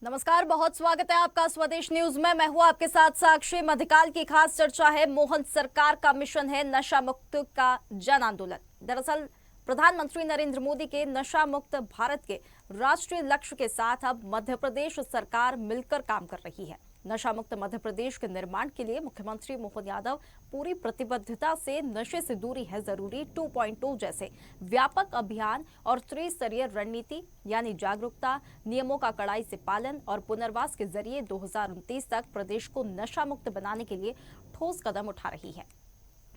नमस्कार, बहुत स्वागत है आपका स्वदेश न्यूज में। मैं हूं आपके साथ साक्षी। मध्यकाल की खास चर्चा है, मोहन सरकार का मिशन है नशा मुक्त का जन आंदोलन। दरअसल प्रधानमंत्री नरेंद्र मोदी के नशा मुक्त भारत के राष्ट्रीय लक्ष्य के साथ अब मध्य प्रदेश सरकार मिलकर काम कर रही है। नशा मुक्त मध्य प्रदेश के निर्माण के लिए मुख्यमंत्री मोहन यादव पूरी प्रतिबद्धता से नशे से दूरी है जरूरी 2.0 जैसे व्यापक अभियान और त्रिस्तरीय रणनीति यानी जागरूकता, नियमों का कड़ाई से पालन और पुनर्वास के जरिए 2029 तक प्रदेश को नशा मुक्त बनाने के लिए ठोस कदम उठा रही है।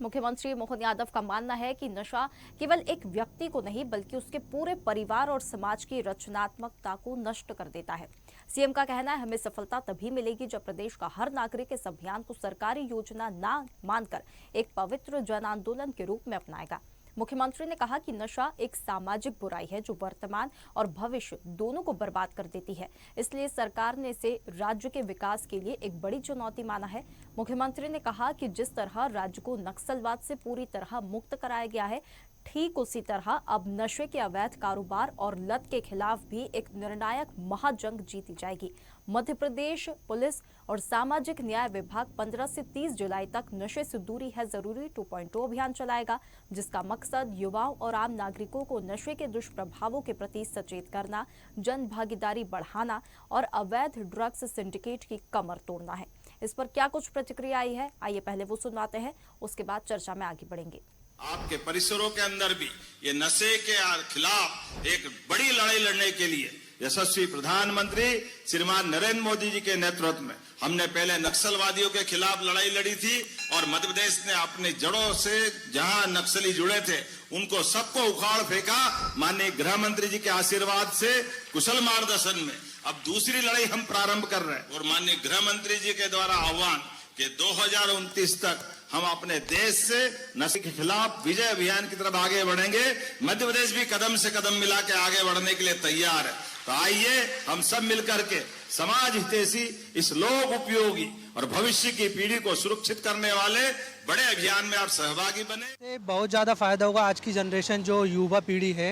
मुख्यमंत्री मोहन यादव का मानना है कि नशा केवल एक व्यक्ति को नहीं बल्कि उसके पूरे परिवार और समाज की रचनात्मकता को नष्ट कर देता है। सीएम का कहना है, हमें सफलता तभी मिलेगी जब प्रदेश का हर नागरिक इस अभियान को सरकारी योजना ना मानकर एक पवित्र जन आंदोलन के रूप में अपनाएगा। मुख्यमंत्री ने कहा कि नशा एक सामाजिक बुराई है जो वर्तमान और भविष्य दोनों को बर्बाद कर देती है, इसलिए सरकार ने इसे राज्य के विकास के लिए एक बड़ी चुनौती माना है। मुख्यमंत्री ने कहा कि जिस तरह राज्य को नक्सलवाद से पूरी तरह मुक्त कराया गया है, ठीक उसी तरह अब नशे के अवैध कारोबार और लत के खिलाफ भी एक निर्णायक महाजंग जीती जाएगी। मध्य प्रदेश पुलिस और सामाजिक न्याय विभाग 15 से 30 जुलाई तक नशे से दूरी है जरूरी 2.0 अभियान चलाएगा, जिसका मकसद युवाओं और आम नागरिकों को नशे के दुष्प्रभावों के प्रति सचेत करना, जन भागीदारी बढ़ाना और अवैध ड्रग्स सिंडिकेट की कमर तोड़ना है। इस पर क्या कुछ प्रतिक्रिया आई है, आइए पहले वो सुनवाते हैं, उसके बाद चर्चा में आगे बढ़ेंगे। आपके परिसरों के अंदर भी ये नशे के खिलाफ एक बड़ी लड़ाई लड़ने के लिए यशस्वी प्रधानमंत्री श्रीमान नरेंद्र मोदी जी के नेतृत्व में हमने पहले नक्सलवादियों के खिलाफ लड़ाई लड़ी थी और मध्य प्रदेश ने अपनी जड़ों से जहां नक्सली जुड़े थे उनको सबको उखाड़ फेंका। माननीय गृह मंत्री जी के आशीर्वाद से कुशल मार्गदर्शन में अब दूसरी लड़ाई हम प्रारंभ कर रहे हैं और माननीय गृह मंत्री जी के द्वारा आह्वान कि 2029 तक हम अपने देश से नशे के खिलाफ विजय अभियान की तरफ आगे बढ़ेंगे। मध्य प्रदेश भी कदम से कदम मिला के आगे बढ़ने के लिए तैयार है। तो आइए हम सब मिलकर के समाज हितैषी, इस लोक उपयोगी और भविष्य की पीढ़ी को सुरक्षित करने वाले बड़े अभियान में आप सहभागी बने। बहुत ज़्यादा फायदा होगा। आज की जनरेशन जो युवा पीढ़ी है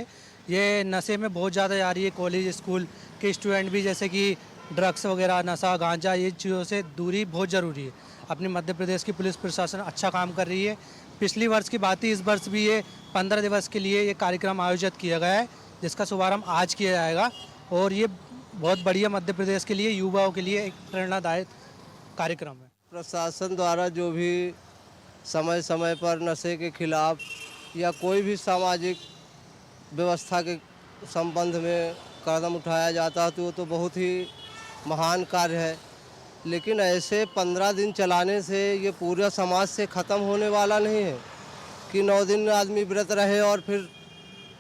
ये नशे में बहुत ज़्यादा जा रही है। कॉलेज स्कूल के स्टूडेंट भी जैसे कि ड्रग्स वगैरह, नशा, गांजा, ये चीज़ों से दूरी बहुत ज़रूरी है। अपनी मध्य प्रदेश की पुलिस प्रशासन अच्छा काम कर रही है। पिछली वर्ष की बात ही इस वर्ष भी ये 15 दिवस के लिए ये कार्यक्रम आयोजित किया गया है, जिसका शुभारंभ आज किया जाएगा और ये बहुत बढ़िया मध्य प्रदेश के लिए, युवाओं के लिए एक प्रेरणादायक कार्यक्रम है। प्रशासन द्वारा जो भी समय समय पर नशे के खिलाफ या कोई भी सामाजिक व्यवस्था के संबंध में कदम उठाया जाता है तो वो तो बहुत ही महान कार्य है, लेकिन ऐसे 15 दिन चलाने से ये पूरा समाज से ख़त्म होने वाला नहीं है कि 9 दिन आदमी व्रत रहे और फिर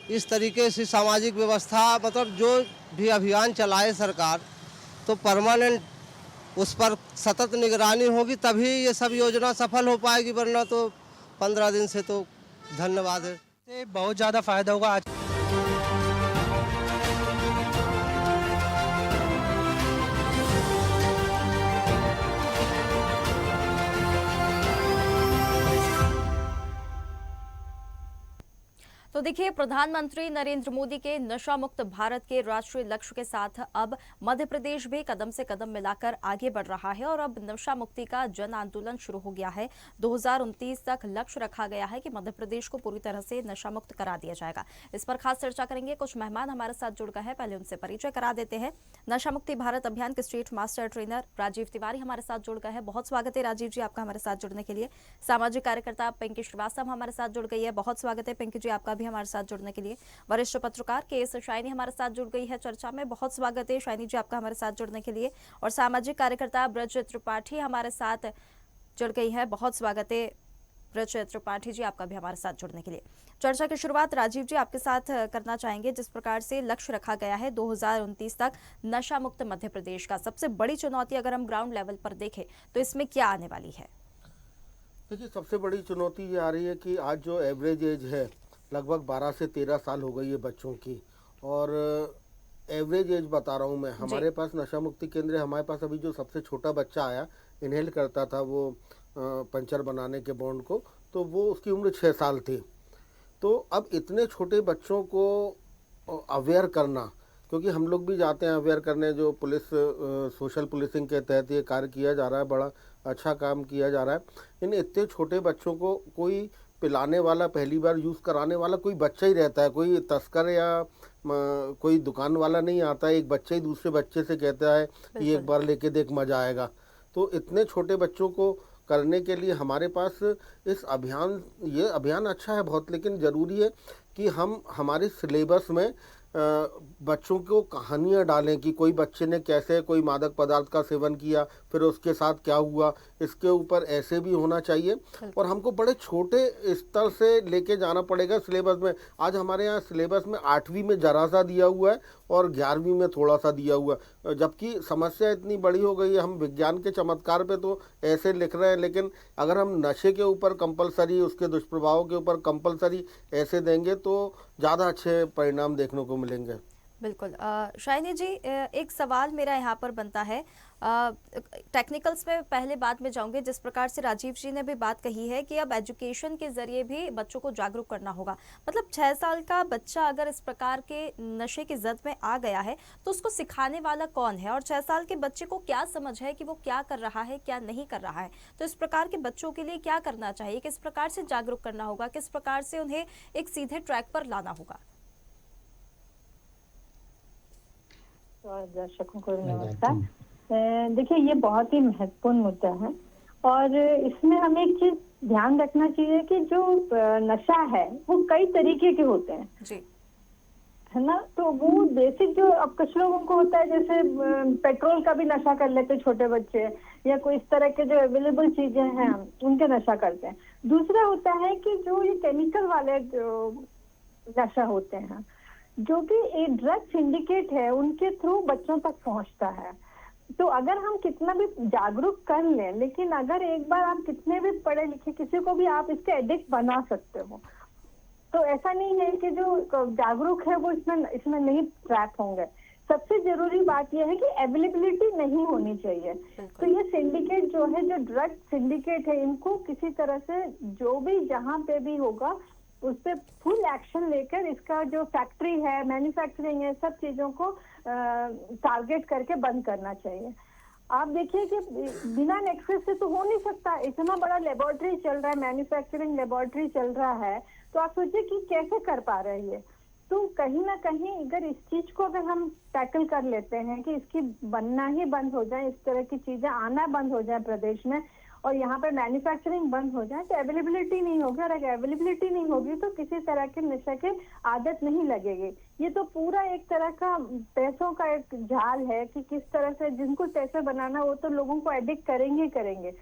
इस तरीके से सामाजिक व्यवस्था, मतलब जो भी अभियान चलाए सरकार तो परमानेंट उस पर सतत निगरानी होगी तभी ये सब योजना सफल हो पाएगी, वरना तो 15 दिन से तो धन्यवाद है। बहुत ज़्यादा फायदा होगा। आज तो देखिए, प्रधानमंत्री नरेंद्र मोदी के नशा मुक्त भारत के राष्ट्रीय लक्ष्य के साथ अब मध्य प्रदेश भी कदम से कदम मिलाकर आगे बढ़ रहा है और अब नशा मुक्ति का जन आंदोलन शुरू हो गया है। 2029 तक लक्ष्य रखा गया है कि मध्य प्रदेश को पूरी तरह से नशा मुक्त करा दिया जाएगा। इस पर खास चर्चा करेंगे। कुछ मेहमान हमारे साथ जुड़ गए हैं, पहले उनसे परिचय करा देते हैं। नशा मुक्ति भारत अभियान के state master trainer Rajeev Tiwari हमारे साथ जुड़ गए हैं। बहुत स्वागत है राजीव जी आपका हमारे साथ जुड़ने के लिए। सामाजिक कार्यकर्ता पिंकी श्रीवास्तव हमारे साथ जुड़ गई है। बहुत स्वागत है पिंकी जी आपका हमारे साथ जुड़ने के लिए। वरिष्ठ पत्रकार के शाइनी हमारे साथ जुड़ गई है चर्चा में। बहुत स्वागत है शाइनी जी आपका हमारे साथ जुड़ने के लिए। और सामाजिक कार्यकर्ता ब्रज त्रिपाठी हमारे साथ जुड़ गई है। बहुत स्वागत है ब्रज त्रिपाठी जी आपका भी हमारे साथ जुड़ने के लिए। चर्चा की शुरुआत राजीव जी आपके साथ करना चाहेंगे। जिस प्रकार से लक्ष्य रखा गया है 2029 तक नशा मुक्त मध्य प्रदेश का, सबसे बड़ी चुनौती अगर हम ग्राउंड लेवल पर देखें तो इसमें क्या आने वाली है? देखिए, सबसे बड़ी चुनौती ये आ रही है कि आज जो एवरेज एज है लगभग 12 से 13 साल हो गई है बच्चों की, और एवरेज एज बता रहा हूँ मैं। हमारे पास नशा मुक्ति केंद्र है, हमारे पास अभी जो सबसे छोटा बच्चा आया इनहेल करता था वो पंचर बनाने के बॉन्ड को, तो वो उसकी उम्र 6 साल थी। तो अब इतने छोटे बच्चों को अवेयर करना क्योंकि हम लोग भी जाते हैं अवेयर करने, जो पुलिस सोशल पुलिसिंग के तहत ये कार्य किया जा रहा है, बड़ा अच्छा काम किया जा रहा है। इन इतने छोटे बच्चों को कोई पिलाने वाला, पहली बार यूज़ कराने वाला कोई बच्चा ही रहता है, कोई तस्कर या कोई दुकान वाला नहीं आता है। एक बच्चा ही दूसरे बच्चे से कहता है कि एक बार लेके देख, मज़ा आएगा। तो इतने छोटे बच्चों को करने के लिए हमारे पास ये अभियान अच्छा है बहुत, लेकिन ज़रूरी है कि हम हमारे सिलेबस में बच्चों को कहानियाँ डालें कि कोई बच्चे ने कैसे कोई मादक पदार्थ का सेवन किया, फिर उसके साथ क्या हुआ, इसके ऊपर ऐसे भी होना चाहिए। और हमको बड़े छोटे स्तर से लेके जाना पड़ेगा सिलेबस में। आज हमारे यहाँ सिलेबस में 8वीं में जरा सा दिया हुआ है और 11वीं में थोड़ा सा दिया हुआ है, जबकि समस्या इतनी बड़ी हो गई है। हम विज्ञान के चमत्कार पे तो ऐसे लिख रहे हैं, लेकिन अगर हम नशे के ऊपर कंपलसरी, उसके दुष्प्रभावों के ऊपर कंपलसरी ऐसे देंगे तो ज़्यादा अच्छे परिणाम देखने को मिलेंगे। बिल्कुल। शाइनी जी, एक सवाल मेरा यहाँ पर बनता है, टेक्निकल्स में पहले बाद में जाऊंगे। जिस प्रकार से राजीव जी ने भी बात कही है कि अब एजुकेशन के जरिए भी बच्चों को जागरूक करना होगा, मतलब 6 साल का बच्चा अगर इस प्रकार के नशे की जद में आ गया है तो उसको सिखाने वाला कौन है, और 6 साल के बच्चे को क्या समझ है कि वो क्या कर रहा है, क्या नहीं कर रहा है। तो इस प्रकार के बच्चों के लिए क्या करना चाहिए, किस प्रकार से जागरूक करना होगा, किस प्रकार से उन्हें एक सीधे ट्रैक पर लाना होगा? दर्शकों को नमस्कार। देखिए, ये बहुत ही महत्वपूर्ण मुद्दा है और इसमें हमें एक चीज ध्यान रखना चाहिए कि जो नशा है वो कई तरीके के होते हैं जी, है ना। तो वो बेसिक जो अब कुछ लोगों को होता है, जैसे पेट्रोल का भी नशा कर लेते छोटे बच्चे, या कोई इस तरह के जो अवेलेबल चीजें हैं उनके नशा करते हैं। दूसरा होता है कि जो ये केमिकल वाले जो नशा होते हैं, जो कि एक ड्रग सिंडिकेट है, उनके थ्रू बच्चों तक पहुंचता है। तो अगर हम कितना भी जागरूक कर लें, लेकिन अगर एक बार आप कितने भी पढ़े लिखे किसी को भी आप इसके एडिक्ट बना सकते हो। तो ऐसा नहीं है कि जो जागरूक है वो इसमें नहीं ट्रैप होंगे। सबसे जरूरी बात यह है कि अवेलेबिलिटी नहीं होनी चाहिए। तो ये सिंडिकेट जो है, जो ड्रग सिंडिकेट है, इनको किसी तरह से जो भी जहाँ पे भी होगा उस पर फुल एक्शन लेकर इसका जो फैक्ट्री है, मैन्युफैक्चरिंग है, सब चीजों को टारगेट करके बंद करना चाहिए। आप देखिए कि बिना नेक्सस से तो हो नहीं सकता। इतना बड़ा लेबोरेटरी चल रहा है, मैन्युफैक्चरिंग लेबोरेटरी चल रहा है, तो आप सोचिए कि कैसे कर पा रहे हैं ये। तो कहीं ना कहीं अगर इस चीज को अगर हम टैकल कर लेते हैं कि इसकी बनना ही बंद हो जाए, इस तरह की चीजें आना बंद हो जाए प्रदेश में, और यहाँ पर मैन्युफैक्चरिंग बंद हो जाए, तो अवेलेबिलिटी नहीं होगी, और अगर अवेलेबिलिटी नहीं होगी तो किसी तरह के नशे की आदत नहीं लगेगी। ये तो पूरा एक तरह का पैसों का एक जाल है कि किस तरह से जिनको पैसे बनाना, वो तो लोगों को एडिक्ट करेंगे ही करेंगे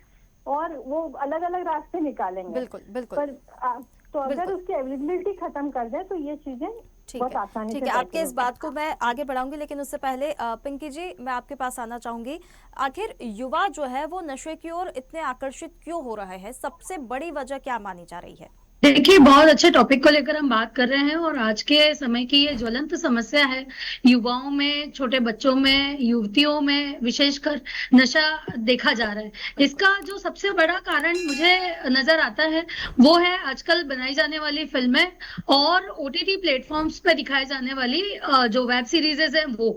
और वो अलग अलग रास्ते निकालेंगे। बिल्कुल बिल्कुल। पर तो अगर उसकी अवेलेबिलिटी खत्म कर दे तो ये चीजें बहुत आसानी ठीक से है, आपके इस बात को मैं आगे बढ़ाऊंगी, लेकिन उससे पहले पिंकी जी, मैं आपके पास आना चाहूंगी। आखिर युवा जो है वो नशे की ओर इतने आकर्षित क्यों हो रहे हैं, सबसे बड़ी वजह क्या मानी जा रही है? देखिए, बहुत अच्छे टॉपिक को लेकर हम बात कर रहे हैं और आज के समय की ये ज्वलंत समस्या है। युवाओं में, छोटे बच्चों में, युवतियों में विशेषकर नशा देखा जा रहा है। इसका जो सबसे बड़ा कारण मुझे नजर आता है वो है आजकल बनाई जाने वाली फिल्में और OTT प्लेटफॉर्म्स पे दिखाई जाने वाली जो वेब सीरीजेस है। वो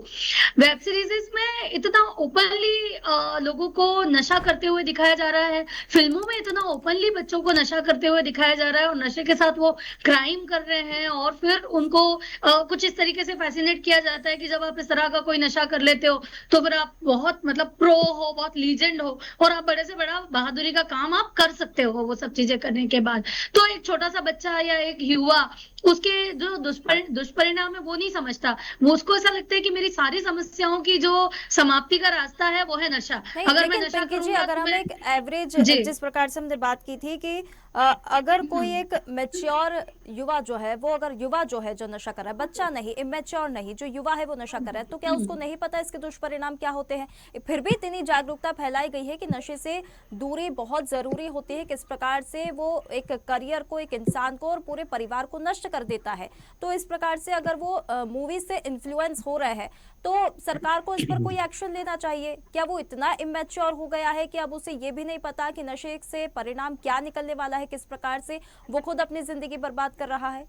वेब सीरीजेस में इतना ओपनली लोगों को नशा करते हुए दिखाया जा रहा है, फिल्मों में इतना ओपनली बच्चों को नशा करते हुए दिखाया जा रहा है, नशे के साथ वो क्राइम कर रहे हैं और फिर उनको कुछ इस तरीके से फैसिनेट किया जाता है कि जब आप इस तरह का कोई नशा कर लेते हो तो फिर आप बहुत मतलब प्रो हो, बहुत लीजेंड हो और आप बड़े से बड़ा बहादुरी का काम आप कर सकते हो वो सब चीजें करने के बाद। तो एक छोटा सा बच्चा या एक युवा उसके जो दुष्परिणाम है वो नहीं समझता, वो उसको ऐसा लगता है कि मेरी सारी समस्याओं की जो समाप्ति का रास्ता है वो है नशा। अगर मैं नशा करूंगा, अगर हम एक एवरेज, जिस प्रकार से हमने बात की थी कि अगर कोई एक मैच्योर युवा जो है वो, अगर युवा जो है जो नशा कर रहा है, बच्चा नहीं, इमेच्योर नहीं, जो युवा है वो नशा कर रहा है, तो क्या उसको नहीं पता इसके दुष्परिणाम क्या होते हैं? फिर भी इतनी जागरूकता फैलाई गई है कि नशे से दूरी बहुत जरूरी होती है, किस प्रकार से वो एक करियर को, एक इंसान को और पूरे परिवार को नष्ट कर देता है। तो इस प्रकार से अगर वो मूवी से इन्फ्लुएंस हो रहे हैं तो सरकार को इस पर कोई एक्शन लेना चाहिए। क्या वो इतना इमेच्योर हो गया है कि अब उसे ये भी नहीं पता कि नशे से परिणाम क्या निकलने वाला है, किस प्रकार से वो खुद अपनी जिंदगी बर्बाद कर रहा है?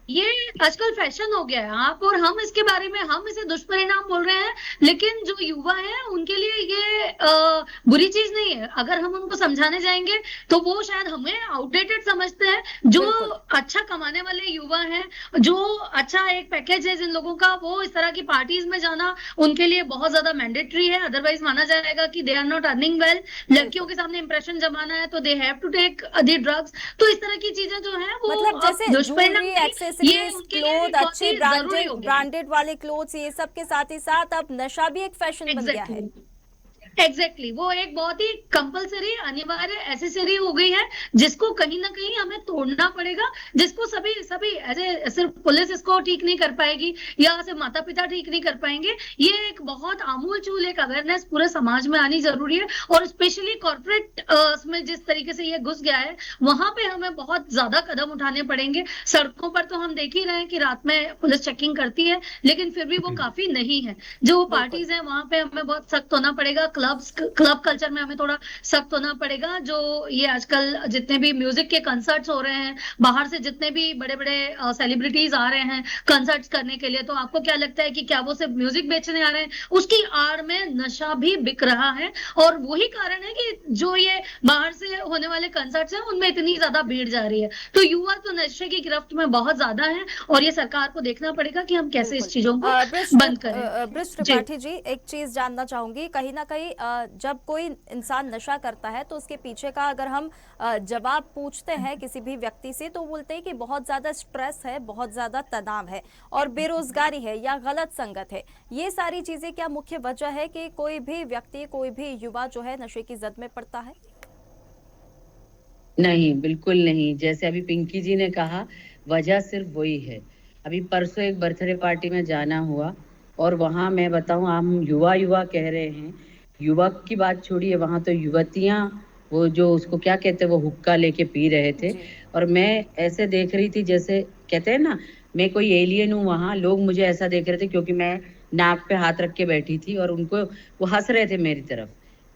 ये आजकल फैशन हो गया है। आप और हम इसके बारे में हम इसे दुष्परिणाम बोल रहे हैं, लेकिन जो युवा है उनके लिए ये बुरी चीज नहीं है। अगर हम उनको समझाने जाएंगे तो वो शायद हमें आउटडेटेड समझते हैं। जो बिल्कुल। अच्छा कमाने वाले युवा हैं, जो अच्छा एक पैकेज है जिन लोगों का, वो इस तरह की पार्टीज में जाना उनके लिए बहुत ज्यादा मैंडेटरी है। अदरवाइज माना जाएगा कि they are not earning well. लड़कियों के सामने इंप्रेशन जमाना है तो they have to take the drugs. तो इस तरह की चीजें जो है वो मतलब अब जैसे दुष्परिणाम ज्वेलरी, नहीं, ये एक्सेसरीज, उनके लिए क्लोथ, बहुत अच्छे ही जरूरी हो गया है। ब्रांडेड वाले क्लोथ्स, ये सब के साथ ही साथ अब नशा भी एक फैशन बन गया है। एग्जैक्टली वो एक बहुत ही कंपलसरी अनिवार्य एसेसरी हो गई है, जिसको कहीं ना कहीं हमें तोड़ना पड़ेगा। जिसको सभी सभी ऐसे सिर्फ पुलिस इसको ठीक नहीं कर पाएगी या सिर्फ माता पिता ठीक नहीं कर पाएंगे। ये एक बहुत आमूल चूल एक अवेयरनेस पूरे समाज में आनी जरूरी है। और स्पेशली कॉर्पोरेट में जिस तरीके से ये घुस गया है, वहां पे हमें बहुत ज्यादा कदम उठाने पड़ेंगे। सड़कों पर तो हम देख ही रहे हैं कि रात में पुलिस चेकिंग करती है, लेकिन फिर भी वो काफी नहीं है। जो पार्टीज है वहां पे हमें बहुत सख्त होना पड़ेगा। क्लब कल्चर में हमें थोड़ा सख्त होना पड़ेगा। जो ये आजकल जितने भी म्यूजिक के कंसर्ट्स हो रहे हैं, बाहर से जितने भी बड़े बड़े सेलिब्रिटीज आ रहे हैं कंसर्ट्स करने के लिए, तो आपको क्या लगता है कि क्या वो सिर्फ म्यूजिक बेचने आ रहे हैं? उसकी आड़ में नशा भी बिक रहा है। और वही कारण है कि जो ये बाहर से होने वाले कंसर्ट्स हैं उनमें इतनी ज्यादा भीड़ जा रही है। तो युवा तो नशे की गिरफ्त में बहुत ज्यादा है और ये सरकार को देखना पड़ेगा कि हम कैसे इस चीजों को बंद करें। ब्रिज त्रिपाठी जी, एक चीज जानना चाहूंगी, कहीं ना कहीं जब कोई इंसान नशा करता है तो उसके पीछे का अगर हम जवाब पूछते हैं किसी भी व्यक्ति से, तो बोलते हैं कि बहुत ज्यादा स्ट्रेस है, बहुत ज्यादा तनाव है और बेरोजगारी है या गलत संगत है। ये सारी चीजें क्या मुख्य वजह है कि कोई भी व्यक्ति, कोई भी युवा जो है नशे की जद में पड़ता है? नहीं, बिल्कुल नहीं। जैसे अभी पिंकी जी ने कहा, वजह सिर्फ वही है। अभी परसों एक बर्थडे पार्टी में जाना हुआ और वहां मैं बताऊं, हम युवा युवा कह रहे हैं, युवक की बात छोड़िए, वहां तो युवतियां वो जो उसको क्या कहते हैं, वो हुक्का लेके पी रहे थे। और मैं ऐसे देख रही थी जैसे कहते हैं ना, मैं कोई एलियन हूँ। वहां लोग मुझे ऐसा देख रहे थे क्योंकि मैं नाक पे हाथ रख के बैठी थी और उनको वो हंस रहे थे मेरी तरफ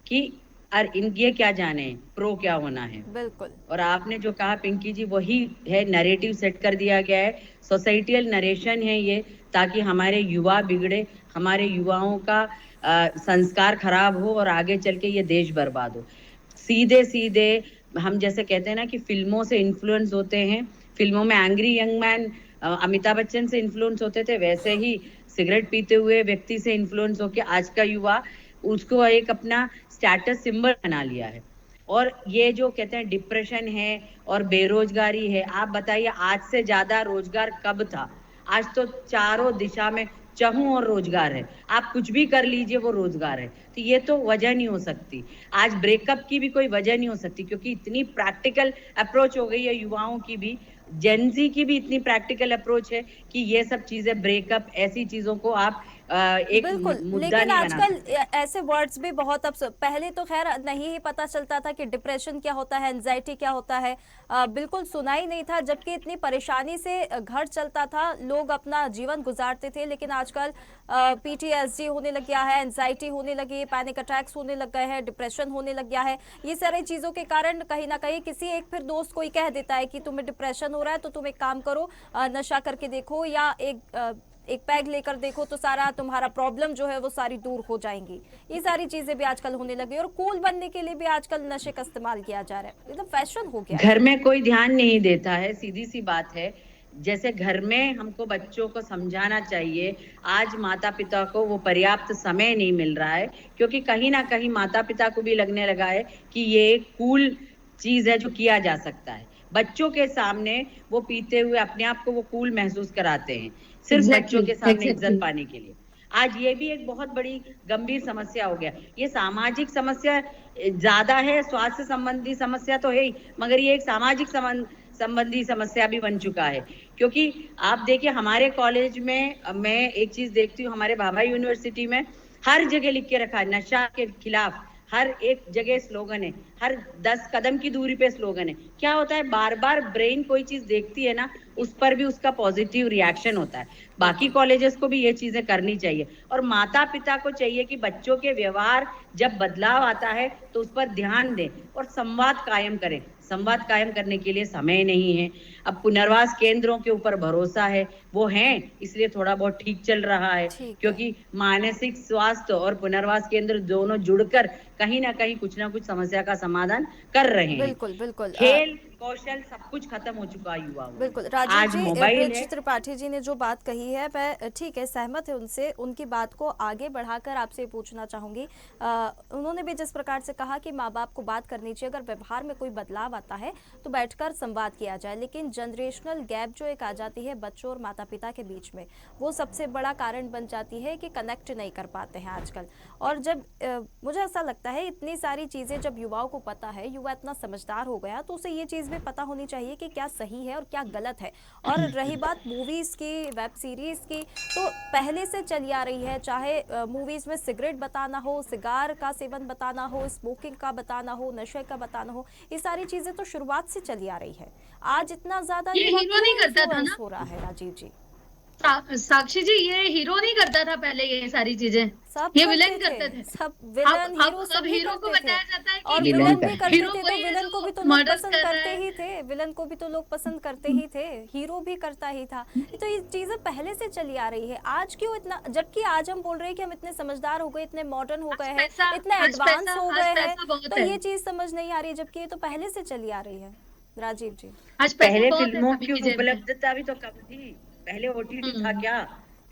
कि और ये क्या जाने प्रो क्या होना है। बिल्कुल। और आपने जो कहा पिंकी जी, वही है, नैरेटिव सेट कर दिया गया है, सोसाइटियल नरेशन है ये, ताकि हमारे युवा बिगड़े, हमारे युवाओं का संस्कार खराब हो और आगे चल के ये देश बर्बाद हो। सीधे सीधे हम जैसे कहते हैं ना कि फिल्मों से इन्फ्लुएंस होते हैं, फिल्मों में angry young man Amitabh Bachchan से इन्फ्लुएंस होते थे, वैसे ही सिगरेट पीते हुए व्यक्ति से इन्फ्लुएंस होकर आज का युवा उसको एक अपना स्टेटस सिंबल बना लिया है। और ये जो कहते हैं डिप्रेशन है और बेरोजगारी है, आप बताइए आज से ज्यादा रोजगार कब था? आज तो चारों दिशा में चाहूं और रोजगार है, आप कुछ भी कर लीजिए वो रोजगार है। तो ये तो वजह नहीं हो सकती। आज ब्रेकअप की भी कोई वजह नहीं हो सकती क्योंकि इतनी प्रैक्टिकल अप्रोच हो गई है युवाओं की भी, जेनजी की भी इतनी प्रैक्टिकल अप्रोच है कि ये सब चीजें, ब्रेकअप, ऐसी चीजों को आप एक बिल्कुल, मुद्दा लेकिन नहीं बना आजकल सकते। ऐसे वर्ड्स भी बहुत, अब पहले तो खैर नहीं ही पता चलता था कि डिप्रेशन क्या होता है, एंजाइटी क्या होता है, बिल्कुल सुना ही नहीं था। जबकि इतनी परेशानी से घर चलता था, लोग अपना जीवन गुजारते थे। लेकिन आजकल पीटीएसडी होने लग गया है, एंजाइटी होने लगी है, पैनिक अटैक्स होने लग गए हैं, डिप्रेशन होने लग गया है। ये सारी चीज़ों के कारण कहीं ना कहीं किसी एक फिर दोस्त कोई कह देता है कि तुम्हें डिप्रेशन हो रहा है तो तुम एक काम करो, नशा करके देखो या एक पैग लेकर देखो तो सारा तुम्हारा प्रॉब्लम जो है वो सारी दूर हो जाएंगी। ये सारी चीजें भी आजकल होने लगी और कूल बनने के लिए भी आजकल नशे का इस्तेमाल किया जा रहा है, एकदम फैशन हो गया है। घर में कोई ध्यान नहीं देता है, सीधी सी बात है। जैसे घर में हमको बच्चों को समझाना चाहिए, आज माता पिता को वो पर्याप्त समय नहीं मिल रहा है क्योंकि कहीं ना कहीं माता पिता को भी लगने लगा है कि ये एक कूल चीज है जो किया जा सकता है। बच्चों के सामने वो पीते हुए अपने आप को वो कूल महसूस कराते हैं, सिर्फ बच्चों के सामने इज्जत पाने के लिए। आज ये भी एक बहुत बड़ी गंभीर समस्या हो गया। ये सामाजिक समस्या ज्यादा है, स्वास्थ्य संबंधी समस्या तो है ही, मगर ये एक सामाजिक संबंधी समस्या भी बन चुका है। क्योंकि आप देखिए हमारे कॉलेज में, मैं एक चीज देखती हूँ, हमारे भाभा यूनिवर्सिटी में हर जगह लिख के रखा है नशा के खिलाफ, हर एक जगह स्लोगन है, हर 10 कदम की दूरी पे स्लोगन है। क्या होता है, बार बार ब्रेन कोई चीज देखती है ना, उस पर भी उसका पॉजिटिव रिएक्शन होता है। बाकी कॉलेजेस को भी ये चीजें करनी चाहिए और माता पिता को चाहिए कि बच्चों के व्यवहार जब बदलाव आता है तो उस पर ध्यान दें और संवाद कायम करें। संवाद कायम करने के लिए समय नहीं है। अब पुनर्वास केंद्रों के ऊपर भरोसा है, वो हैं इसलिए थोड़ा बहुत ठीक चल रहा है, क्योंकि मानसिक स्वास्थ्य और पुनर्वास केंद्र दोनों जुड़कर कहीं ना कहीं कुछ ना कुछ समस्या का समाधान कर रहे हैं। बिल्कुल बिल्कुल खेल कौशल सब कुछ खत्म हो चुका है युवाओं में। बिल्कुल आज राजीव जी, मोबाइल है। ब्रिज त्रिपाठी जी ने जो बात कही है मैं ठीक है सहमत है उनसे, उनकी बात को आगे बढ़ाकर आपसे पूछना चाहूंगी। उन्होंने भी जिस प्रकार से कहा कि माँ बाप को बात करनी चाहिए, अगर व्यवहार में कोई बदलाव आता है तो बैठकर संवाद किया जाए, लेकिन जनरेशनल गैप जो एक आ जाती है बच्चों और माता पिता के बीच में, वो सबसे बड़ा कारण बन जाती है कि कनेक्ट नहीं कर पाते हैं आजकल। और जब मुझे ऐसा लगता है इतनी सारी चीजें जब युवाओं को पता है, युवा इतना समझदार हो गया तो उसे ये चीज भी पता होनी चाहिए कि क्या सही है और क्या गलत है। और रही बात मूवीज की, वेब सीरीज की, तो पहले से चली आ रही है, चाहे मूवीज में सिगरेट बताना हो, सिगार का सेवन बताना हो, स्मोकिंग का बताना हो, नशे का बताना हो, ये सारी चीजें तो शुरुआत से चली आ रही है। आज इतना ज्यादा ये हीरो नहीं करता था ना? हो रहा है राजीव जी। साक्षी जी, ये हीरो नहीं करता था पहले ये सारी चीजें, सब ये विलेन करते थे। सब विलन हीरो अब सभी हीरो को करते थे। बताया जाता है कि और विलन विलन भी करते करते हीरो थे तो वही है विलन को जो भी तो लोग मर्डर्स पसंद कर रहा करते है। ही थे, विलन को भी तो लोग पसंद करते ही थे, हीरो भी करता ही था। तो ये चीजें पहले से चली आ रही है, आज क्यों इतना, जबकि आज हम बोल रहे हैं कि हम इतने समझदार हो गए, इतने मॉडर्न हो गए हैं, इतने आज एडवांस पैसा- हो आज गए पैसा हैं, बहुत तो है। ये चीज समझ नहीं आ रही, जबकि ये तो पहले से चली आ रही है। राजीव जी, आज पैसा पहले बहुत है फिल्मों सभी की की जेब में। उपलब्धता भी तो कम थी। पहले ओटीटी था क्या?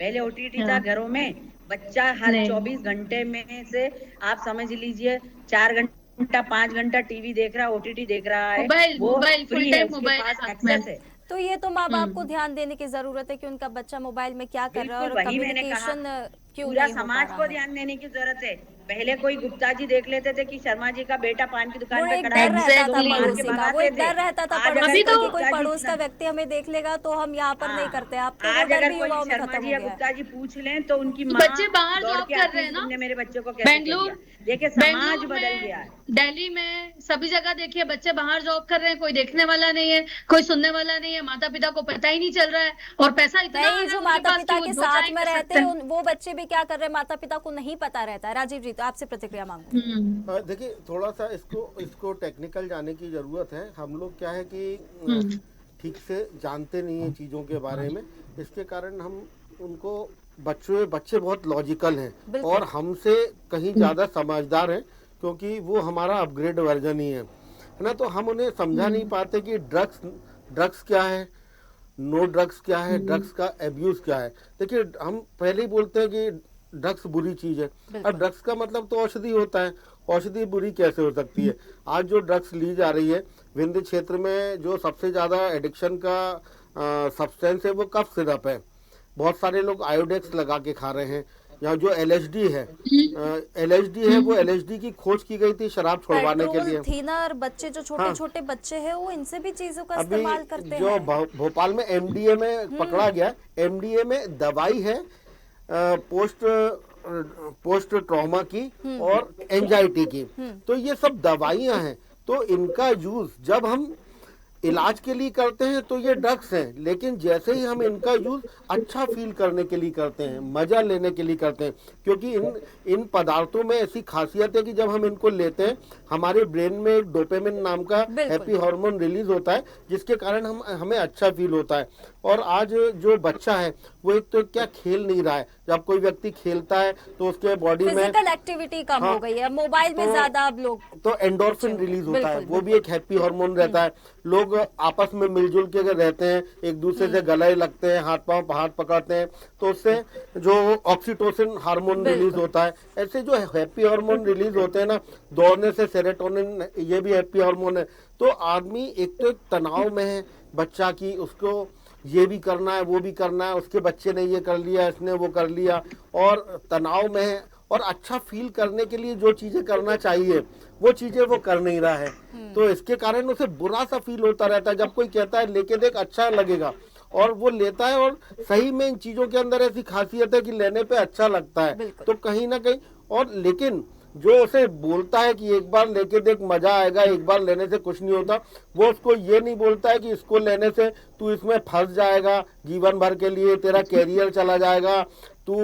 पहले ओटीटी था हाँ। घरों में, बच्चा हर नहीं। 24 घंटे में से आप समझ लीजिए 4 घंटा 5 घंटा टीवी देख रहा है, ओटीटी देख रहा है, मोबाइल फ्री फुल है, टाइम उसके मोबाइल पास हाथ में। एक्सेस है। तो ये तो माँ बाप को ध्यान देने की जरूरत है कि उनका बच्चा मोबाइल में क्या कर रहा है बिल्कुल और वही मैंने कहा, कम्युनिकेशन क्यों पूरा नहीं हो पा समाज रहा को है। ध्यान देने की जरूरत है। पहले कोई गुप्ता जी देख लेते थे कि शर्मा जी का बेटा पान की वो दुकान पे एक खड़ा डर है, रहता था तो मार के पड़ोसी का, वो भगाते एक डर थे। रहता था आज पड़ोसी अगर का कोई कि कोई गुप्ता जी पड़ोस का इतना- व्यक्ति हमें देख लेगा तो हम यहाँ पर नहीं करते। आप तो वो आज डर अगर भी कोई युवाओं में शर्मा खत्म जी हो या गया है। गुप्ता जी पूछ लें तो उनकी माँ बच्चे बाहर दौड़ जॉब के कर आती रहे है हैं कि ना, तुमने मेरे बच्चे को कैसे बेंगलुरु किया। देखिए समाज बदल गया है। दिल्ली में सभी जगह देखिए बच्चे बाहर जॉब कर रहे हैं, कोई देखने वाला नहीं है, कोई सुनने वाला नहीं है, माता पिता को पता ही नहीं चल रहा है और पैसा इतना नहीं, है जो उनके माता पास पिता कि वो के जो साथ चाहे में कर रहते सकते हैं वो बच्चे भी क्या कर रहे हैं माता पिता को नहीं पता रहता है। राजीव जी, तो आपसे प्रतिक्रिया मांगू। देखिए थोड़ा सा इसको टेक्निकल जाने की ज़रूरत है। हम लोग क्या है कि ठीक से जानते नहीं है चीज़ों के बारे में, इसके कारण हम उनको बच्चे बहुत लॉजिकल हैं और हमसे कहीं ज़्यादा समझदार हैं, क्योंकि वो हमारा अपग्रेड वर्जन ही है ना। तो हम उन्हें समझा नहीं पाते कि ड्रग्स क्या है, नो ड्रग्स क्या है, ड्रग्स का एब्यूज़ क्या है। देखिए हम पहले ही बोलते हैं कि ड्रग्स बुरी चीज़ है। अब ड्रग्स का मतलब तो औषधि होता है, औषधि बुरी कैसे हो सकती है? आज जो ड्रग्स ली जा रही है विंध्य क्षेत्र में, जो सबसे ज़्यादा एडिक्शन का सब्सटेंस है वो कफ सिरप है। बहुत सारे लोग आयोडेक्स लगा के खा रहे हैं। या जो LSD है, वो LSD की खोज की गई थी शराब छुड़वाने के लिए। थीनर बच्चे जो छोटे छोटे बच्चे हैं वो इनसे भी चीजों का अभी इस्तेमाल करते जो हैं। भोपाल में MDA में पकड़ा गया, MDA में दवाई है पोस्ट ट्रॉमा की और एंजाइटी की। तो ये सब दवाइयां हैं, तो इनका यूज जब हम इलाज के लिए करते हैं तो ये ड्रग्स हैं, लेकिन जैसे ही हम इनका यूज अच्छा फील करने के लिए करते हैं, मजा लेने के लिए करते हैं, क्योंकि इन पदार्थों में ऐसी खासियत है कि जब हम इनको लेते हैं हमारे ब्रेन में एक डोपामिन नाम का हैप्पी हार्मोन रिलीज होता है, जिसके कारण हमें अच्छा फील होता है। और आज जो बच्चा है वो एक तो क्या खेल नहीं रहा है। जब कोई व्यक्ति खेलता है तो उसके बॉडी में फिजिकल एक्टिविटी कम हो गई है, मोबाइल में ज्यादा अब लोग, तो एंडोर्फिन रिलीज होता है, वो भी एक हैप्पी हार्मोन रहता है। लोग आपस में मिलजुल के रहते हैं, एक दूसरे से गले लगते हैं, हाथ पकड़ते हैं, तो उससे जो ऑक्सीटोसिन हार्मोन रिलीज होता है। ऐसे जो हैप्पी हार्मोन रिलीज होते हैं ना, दौड़ने से सेरोटोनिन, ये भी हैप्पी हार्मोन है। तो आदमी एक तो तनाव में है बच्चा की, उसको ये भी करना है वो भी करना है, उसके बच्चे ने ये कर लिया, इसने वो कर लिया, और तनाव में है। और अच्छा फील करने के लिए जो चीजें करना चाहिए वो चीजें वो कर नहीं रहा है, तो इसके कारण उसे बुरा सा फील होता रहता है। जब कोई कहता है लेके देख अच्छा लगेगा, और वो लेता है, और सही में इन चीजों के अंदर ऐसी खासियत है कि लेने पे अच्छा लगता है, तो कहीं ना कहीं। और लेकिन जो उसे बोलता है कि एक बार लेके देख मजा आएगा, एक बार लेने से कुछ नहीं होता, वो उसको ये नहीं बोलता है कि इसको लेने से तू इसमें फंस जाएगा जीवन भर के लिए, तेरा कैरियर चला जाएगा, तू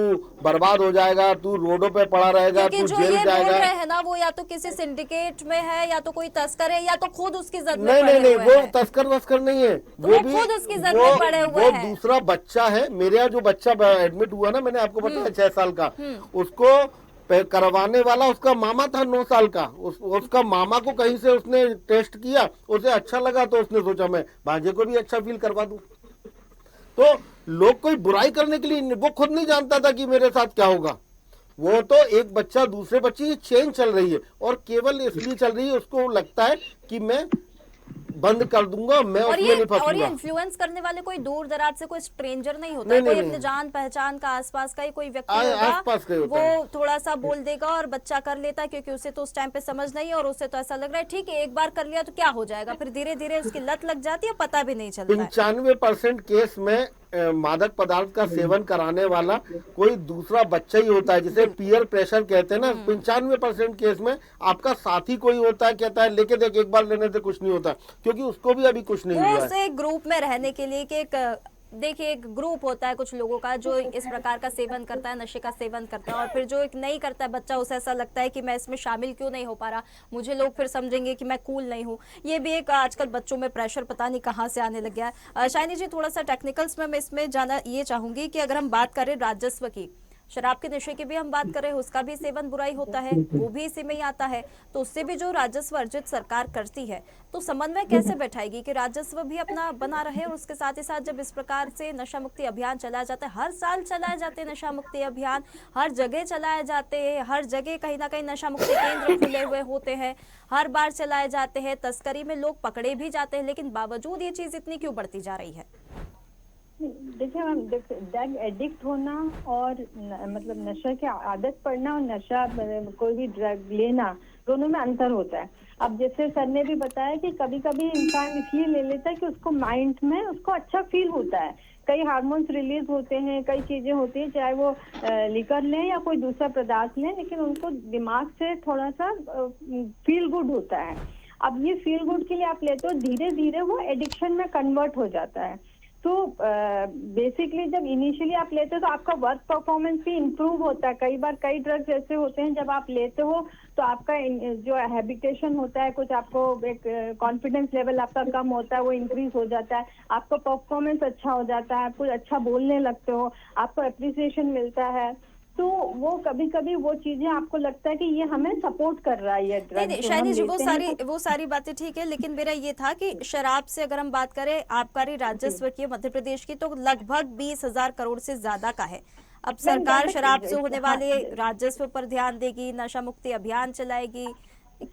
बर्बाद हो जाएगा, तू रोडों पे पड़ा रहेगा, क्योंकि तू जो जेल ये बोल जाएगा। रहे हैं ना, वो या तो किसी सिंडिकेट में है, या तो कोई तस्कर है, या तो खुद उसकी जद में नहीं पड़े नहीं हुए वो हैं। तस्कर वस्कर नहीं है, वो खुद उसकी जद में पड़े हुए वो हैं। दूसरा बच्चा है। मेरे यहाँ जो बच्चा एडमिट हुआ ना, मैंने आपको बताया 6 साल का, उसको करवाने वाला उसका मामा था 9 साल का। उसका मामा को कहीं से उसने टेस्ट किया, उसे अच्छा लगा तो उसने सोचा मैं भांजे को भी अच्छा फील करवा दूं। तो लोग कोई बुराई करने के लिए, वो खुद नहीं जानता था कि मेरे साथ क्या होगा। वो तो एक बच्चा दूसरे बच्चे, ये चेन चल रही है और केवल इसलिए चल रही है, उसको लगता है कि मैं बंद कर दूंगा, मैं उसमें नहीं और ये फंसूंगा। इन्फ्लुएंस करने वाले कोई दूर दराज से कोई स्ट्रेंजर नहीं होता नहीं, है, कोई नहीं, अपने नहीं। जान पहचान का आसपास का ही कोई व्यक्ति आसपास का ही होगा, होता है। वो थोड़ा सा बोल देगा और बच्चा कर लेता है, क्योंकि उसे तो उस टाइम पे समझ नहीं है, और उसे तो ऐसा लग रहा है ठीक है एक बार कर लिया तो क्या हो जाएगा, फिर धीरे धीरे उसकी लत लग जाती है, पता भी नहीं चलता है। 95% केस में मादक पदार्थ का सेवन कराने वाला कोई दूसरा बच्चा ही होता है, जिसे पीयर प्रेशर कहते हैं ना। 95% केस में आपका साथी कोई होता है, कहता है लेके देख एक बार लेने से कुछ नहीं होता, क्योंकि उसको भी अभी कुछ नहीं वो हुआ है। उसे ग्रुप में रहने के लिए, कि एक देखिए एक ग्रुप होता है कुछ लोगों का जो इस प्रकार का सेवन करता है, नशे का सेवन करता है, और फिर जो एक नहीं करता है बच्चा, उसे ऐसा लगता है कि मैं इसमें शामिल क्यों नहीं हो पा रहा, मुझे लोग फिर समझेंगे कि मैं कूल नहीं हूँ। ये भी एक आजकल बच्चों में प्रेशर पता नहीं कहाँ से आने लग गया है। शाइनी जी, थोड़ा सा टेक्निकल्स में मैं इसमें जाना ये चाहूंगी कि अगर हम बात करें राजस्व की, शराब के नशे की भी हम बात करें, उसका भी सेवन बुराई होता है, वो भी इसी में ही आता है, तो उससे भी जो राजस्व अर्जित सरकार करती है, तो समन्वय कैसे बैठाएगी कि राजस्व भी अपना बना रहे, और उसके साथ ही साथ जब इस प्रकार से नशा मुक्ति अभियान चलाया जाता है, हर साल चलाए जाते हैं नशा मुक्ति अभियान, हर जगह चलाए जाते हैं, हर जगह कहीं ना कहीं नशा मुक्ति केंद्र खुले हुए होते हैं, हर बार चलाए जाते हैं, तस्करी में लोग पकड़े भी जाते हैं, लेकिन बावजूद ये चीज इतनी क्यों बढ़ती जा रही है? देखिए मैम, ड्रग एडिक्ट होना और मतलब नशा की आदत पड़ना और नशा कोई भी ड्रग लेना, दोनों में अंतर होता है। अब जैसे सर ने भी बताया कि कभी कभी इंसान इसलिए ले लेता है कि उसको माइंड में उसको अच्छा फील होता है, कई हार्मोन्स रिलीज होते हैं, कई चीजें होती हैं, चाहे वो लिकर लें या कोई दूसरा पदार्थ लें, लेकिन उनको दिमाग से थोड़ा सा फील गुड होता है। अब ये फील गुड के लिए आप लेते हो, धीरे धीरे वो एडिक्शन में कन्वर्ट हो जाता है। तो बेसिकली जब इनिशियली आप लेते हो तो आपका वर्क परफॉर्मेंस भी इम्प्रूव होता है। कई बार कई ड्रग्स ऐसे होते हैं जब आप लेते हो तो आपका जो हैबिटेशन होता है, कुछ आपको एक कॉन्फिडेंस लेवल आपका कम होता है, वो इंक्रीज हो जाता है, आपका परफॉर्मेंस अच्छा हो जाता है, आप कुछ अच्छा बोलने लगते हो, आपको अप्रिसिएशन मिलता है। तो वो कभी कभी वो चीजें आपको लगता है कि ये हमें सपोर्ट कर रहा है ये ड्रग। नहीं शायद जी, वो सारी बातें ठीक है, लेकिन मेरा ये था कि शराब से अगर हम बात करें, आबकारी राजस्व की मध्य प्रदेश की तो लगभग 20,000 करोड़ से ज्यादा का है। अब सरकार शराब से होने वाले राजस्व पर ध्यान देगी, नशा मुक्ति अभियान चलाएगी,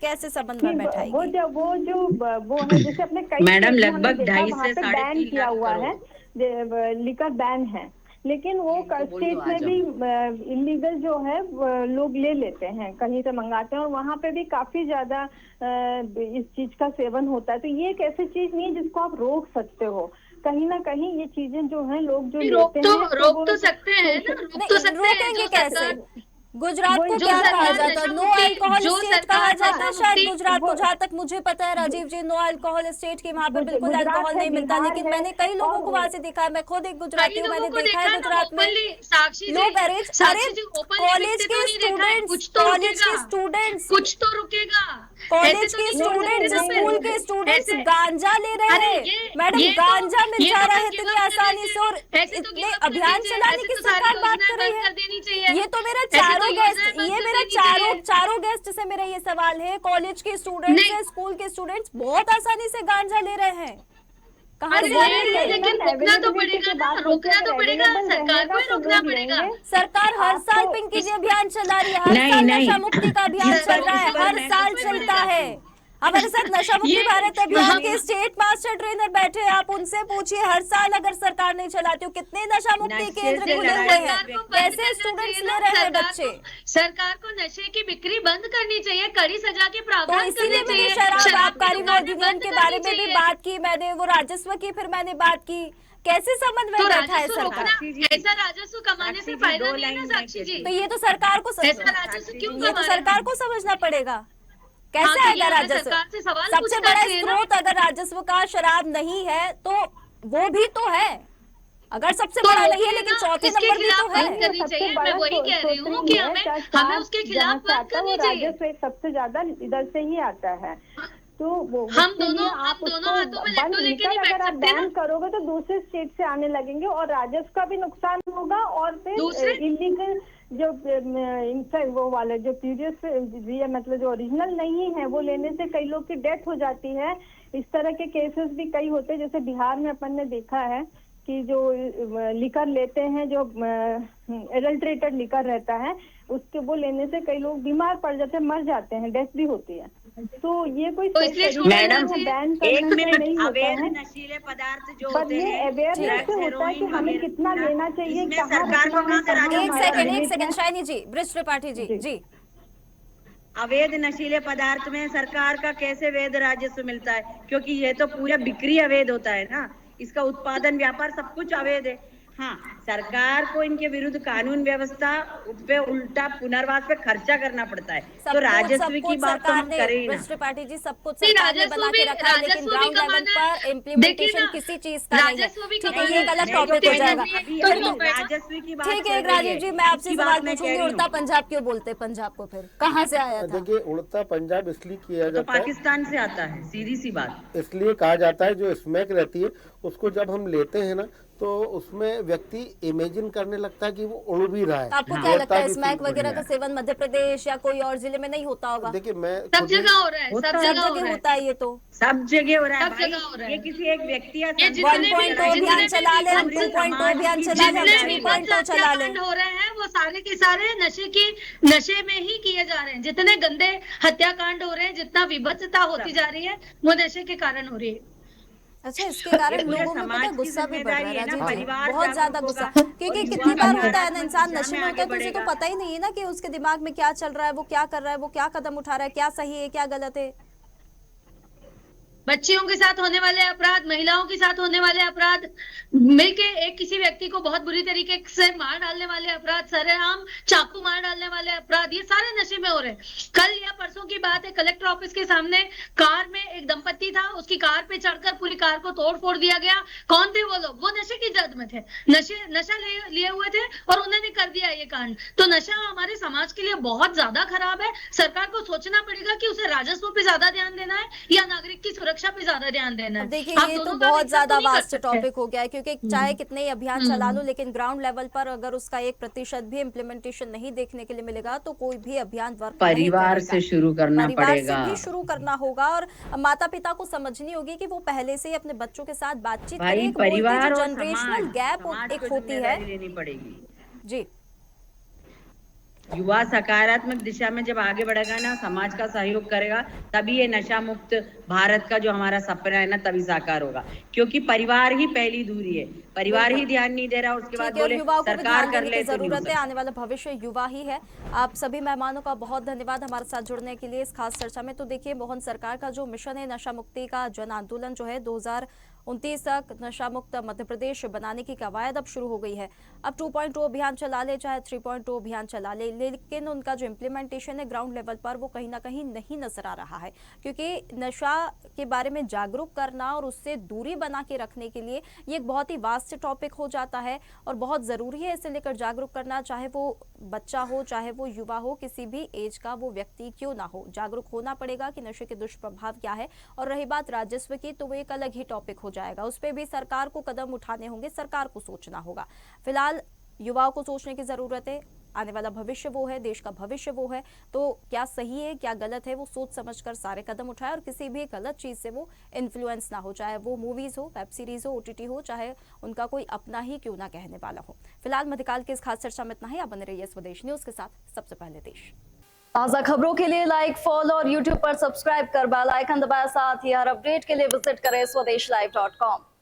कैसे समन्वय बैठाएगी? वो है जैसे अपने कई मैडम लगभग 2.5 से 3.5 बैन किया हुआ है, लिकर बैन है, लेकिन वो स्टेट में भी इलीगल जो है लोग ले लेते हैं, कहीं से मंगाते हैं, और वहाँ पे भी काफी ज्यादा इस चीज का सेवन होता है। तो ये एक ऐसी चीज नहीं है जिसको आप रोक सकते हो। कहीं ना कहीं ये चीजें जो हैं लोग जो रोक तो सकते हैं ना, रोक तो सकते हैं। रोकेंगे कैसे? गुजरात को क्या कहा जाता है? नो अल्कोहल स्टेट कहा जाता है शायद गुजरात को, जहाँ तक मुझे पता है राजीव जी, नो अल्कोहल स्टेट की, वहाँ पे बिल्कुल अल्कोहल नहीं मिलता, लेकिन मैंने कई लोगों को वहाँ से देखा है, मैं खुद एक गुजराती हूँ, मैंने देखा है गुजरात में लोग अरे कॉलेज के स्टूडेंट्स, कुछ तो रुकेगा, कॉलेज के स्टूडेंट्स, स्कूल के स्टूडेंट्स गांजा ले रहे हैं मैडम, गांजा मिल जा रहा है इतनी आसानी से, और इतने अभियान चलाने की सरकार बात कर रही है। ये तो मेरा चारों गेस्ट से मेरा ये सवाल है, कॉलेज के स्टूडेंट्स, स्कूल के स्टूडेंट्स बहुत आसानी से गांजा ले रहे हैं, कहाँ से? लेकिन रोकना तो पड़ेगा ना, रोकना तो पड़ेगा, सरकार को ही रोकना पड़ेगा। सरकार हर साल पिंकी जी अभियान चला रही है, हर साल नशा मुक्ति का अभियान चल रहा है, हर साल चलता है। हमारे साथ नशा मुक्ति भारत अभियान के स्टेट मास्टर ट्रेनर बैठे हैं, आप उनसे पूछिए हर साल अगर सरकार नहीं चलाती हो कितने नशा मुक्ति केंद्र खुले हुए हैं, कैसे स्टूडेंट्स ले रहे हैं बच्चे। सरकार को नशे की बिक्री बंद करनी चाहिए, कड़ी सजा के तो प्रावधान इसीलिए करने मैंने चाहिए। शराब आबकारी अधिनियम के बारे में भी बात की, मैंने वो राजस्व की, फिर मैंने बात की कैसे संबंध में तो बैठा है राजस्व सरकार? रोकना, ऐसा राजस्व कमाने से फायदा नहीं है ना साक्षी जी। तो ये तो सरकार को ऐसा राजस्व क्यों ये तो कमा रहे सरकार हैं? को समझना पड़ेगा, हाँ, कैसे तो आएगा ये हमें राजस्व? सरकार से सवाल सबसे पूछना बड़ा चाहिए ना। स्रोत अगर राजस्व का शराब नहीं है तो वो भी तो है, अगर सबसे तो बड़ा नहीं है रोकिए लेकिन ना, चौथे इसके नंबर भी खिलाफ तो बात है। करनी सबसे चाहिए। बड़ा मैं वही कह रही हूँ कि हमें उसके खिलाफ बात करनी चाहिए। राजस्व सबसे ज्यादा इधर से ही आता है। तो हम उसके लिए दोनों आप हाथों उसको में बंद लड्डू लेके नहीं लेकर बैठ अगर आप सकते ना। बैन करोगे तो दूसरे स्टेट से आने लगेंगे और राजस्व का भी नुकसान होगा और फिर दूसरे- इलीगल जो इनफैक्ट वो वाले जो पीरियड मतलब जो ओरिजिनल नहीं है वो लेने से कई लोग की डेथ हो जाती है। इस तरह के केसेस भी कई होते हैं, जैसे बिहार में अपन ने देखा है कि जो लिकर लेते हैं, जो एडल्ट्रेटेड लिकर रहता है, उसके वो लेने से कई लोग बीमार पड़ जाते हैं, मर जाते हैं, डेथ भी होती है। तो ये कोई तो इसलिए तरीका मैडम, है बैन एक करने से मिनट, नहीं होता अवैध है, नशीले पदार्थ जो पर होते ये हैं, अवेयरनेस से ड्रग्स, होता है कि हेरोइन हमें वगैरह, कितना लेना चाहिए, इसमें कहाँ सरकार को रुकना है, कहाँ से कहाँ राजस्व एक हमारा सेकंड limit है। शाइनी जी, ब्रिज त्रिपाठी जी जी। जी। अवैध नशीले पदार्थ में सरकार का कैसे वैध राजस्व मिलता है? क्योंकि ये तो पूरा बिक्री अवैध होता है ना, इसका उत्पादन, व्यापार सब कुछ अवैध है। हाँ, सरकार को इनके विरुद्ध कानून व्यवस्था पे उल्टा पुनर्वास पे खर्चा करना पड़ता है, तो राजस्व की बात तो हम करें ही ना। ब्रिज त्रिपाठी जी, सब कुछ नहीं, सरकार ने राजस्व बना के भी- रखा है, लेकिन राजस्व भी ग्राउंड लेवल कमाना है। पर इम्प्लीमेंटेशन देखिए ना, किसी चीज का नहीं है। राजस्व भी ठीक है, कमाना ये है। गलत मैं जो टॉपिक हो कह जाएगा। रही हूँ, अभी फिर अभी तो राजस्व की बात ठीक चल है रही राजीव जी, मैं आपसे उसकी सवाल बात मैं पूछूंगी, कह रही उड़ता हूँ। पंजाब क्यों बोलते हैं पंजाब को? फिर कहाँ से आया था? देखिए, उड़ता पंजाब इसलिए किया तो जाता है, पाकिस्तान से आता है, सीधी सी बात। इसलिए कहा जाता है, जो स्मैक रहती है उसको जब हम लेते हैं ना तो उसमें व्यक्ति इमेजिन करने लगता है कि वो उड़ भी रहा है। तो आपको हाँ। क्या लगता है भी स्मैक फील वगैरह का सेवन मध्य प्रदेश या कोई और जिले में नहीं होता होगा? देखिए, मैं सब खुद ही- जगह हो रहा है, होता सब है। जगह सब हो जगह रहा है। होता है ये तो। सब जगह हो रहा है सब भाई, जगह हो रहा है। ये किसी एक व्यक्ति या ये संगठन जितने की भी- लड़ाई अभियान नहीं, चला ले, हम पूरे 2.0 समाज अभियान की चला ले, हम जितने जिम्मेदारी भी है। 3.0 चला ले। हत्याकांड हो रहे हैं वो सारे के सारे नशे में ही किए जा रहे हैं। जितने गंदे हत्याकांड हो रहे हैं, जितना विभत्सता होती जा रही है, वो नशे के कारण हो रही है। अच्छा, इसके कारण पूरे लोगों में पता है समाज की गुस्सा भी बढ़ रहा है जिम्मेदारी है ना, राजीव जी, परिवार बहुत ज्यादा जागरूक गुस्सा, होगा क्योंकि और कितनी युवा बार होता है ना, सकारात्मक इंसान दिशा नशे में में होता है आगे तो उसे तो बढ़ेगा। पता ही नहीं है ना कि उसके दिमाग में क्या चल रहा है, वो क्या कर रहा है, वो क्या कदम उठा रहा है, क्या सही है क्या गलत है। बच्चियों के साथ होने वाले अपराध, महिलाओं के साथ होने वाले अपराध, मिलके एक किसी व्यक्ति को बहुत बुरी तरीके से मार डालने वाले अपराध, सरेआम चाकू मार डालने वाले अपराध, ये सारे नशे में हो रहे हैं। कल या परसों की बात है, कलेक्टर ऑफिस के सामने कार में एक दंपत्ति था, उसकी कार पे चढ़कर पूरी कार को तोड़ फोड़ दिया गया। कौन थे वो लोग? वो नशे की जद में थे, नशा लिए हुए थे और उन्होंने कर दिया ये कांड। तो नशा हमारे समाज के लिए बहुत ज्यादा खराब है। सरकार को सोचना पड़ेगा कि उसे राजस्व पे ज्यादा ध्यान देना है या नागरिक की सुरक्षा पे ज्यादा ध्यान देना है। अब देखिए, आप ये तो दोनों का बहुत मिक्सअप ज्यादा तो नहीं कर वास्ट सकते। टॉपिक हो गया है, क्योंकि चाहे कितने ही अभियान चला लो, लेकिन ग्राउंड लेवल पर अगर उसका 1% भी इम्प्लीमेंटेशन नहीं देखने के लिए मिलेगा तो कोई भी अभियान वर्क नहीं परिवार करेगा। से शुरू करना परिवार पड़ेगा। से भी शुरू करना होगा और माता पिता को समझनी होगी कि वो पहले से ही अपने बच्चों के साथ बातचीत करें। भाई, एक बोलते हैं परिवार जो और जनरेशनल गैप समाज एक को होती है। जिम्मेदारी लेनी पड़ेगी। जी, युवा सकारात्मक दिशा में जब आगे बढ़ेगा ना, समाज का सहयोग करेगा, तभी ये नशा मुक्त भारत का जो हमारा सपना है ना, तभी साकार होगा। क्योंकि परिवार ही पहली दूरी है, परिवार ही ध्यान नहीं दे रहा, उसके बाद ठीक है, और बोले युवाओं को भी सरकार ध्यान कर देने ले की तो नहीं हो जरूरत है। सकता। आने वाला भविष्य युवा ही है। आप सभी मेहमानों का बहुत धन्यवाद हमारे साथ जुड़ने के लिए इस खास चर्चा में। तो देखिए, मोहन सरकार का जो मिशन है, नशा मुक्ति का जन आंदोलन जो है, 2029 तक नशा मुक्त मध्य प्रदेश बनाने की कवायद अब शुरू हो गई है। अब 2.0 अभियान चला ले, चाहे 3.0 अभियान चला ले, लेकिन उनका जो इम्प्लीमेंटेशन है ग्राउंड लेवल पर, वो कहीं ना कहीं नहीं नजर आ रहा है। क्योंकि नशा के बारे में जागरूक करना और उससे दूरी बना के रखने के लिए ये एक बहुत ही वास्ट टॉपिक हो जाता है और बहुत जरूरी है इसे लेकर जागरूक करना, चाहे वो बच्चा हो, चाहे वो युवा हो, किसी भी एज का वो व्यक्ति क्यों ना हो, जागरूक होना पड़ेगा कि नशे के दुष्प्रभाव क्या है। और रही बात राजस्व की, तो वो एक अलग ही टॉपिक हो जाएगा, उस पर भी सरकार को कदम उठाने होंगे, सरकार को सोचना होगा। फिलहाल युवाओं को सोचने की जरूरत है। आने वाला भविष्य वो है, देश का भविष्य वो है, तो क्या सही है क्या गलत है, वो सोच समझकर सारे कदम उठाए और किसी भी गलत चीज से वो इन्फ्लुएंस ना हो, चाहे वो मूवीज हो, वेब सीरीज हो, OTT हो, चाहे उनका कोई अपना ही क्यों ना कहने वाला हो। फिलहाल मध्यकाल की इस खास चर्चा में इतना ही। आप बने रहिए स्वदेश न्यूज के साथ, सबसे पहले देश। ताज़ा खबरों के लिए लाइक, फॉलो और YouTube पर सब्सक्राइब कर बेल आइकन दबाएं। साथ ही हर अपडेट के लिए विजिट करें swedeshlive.com।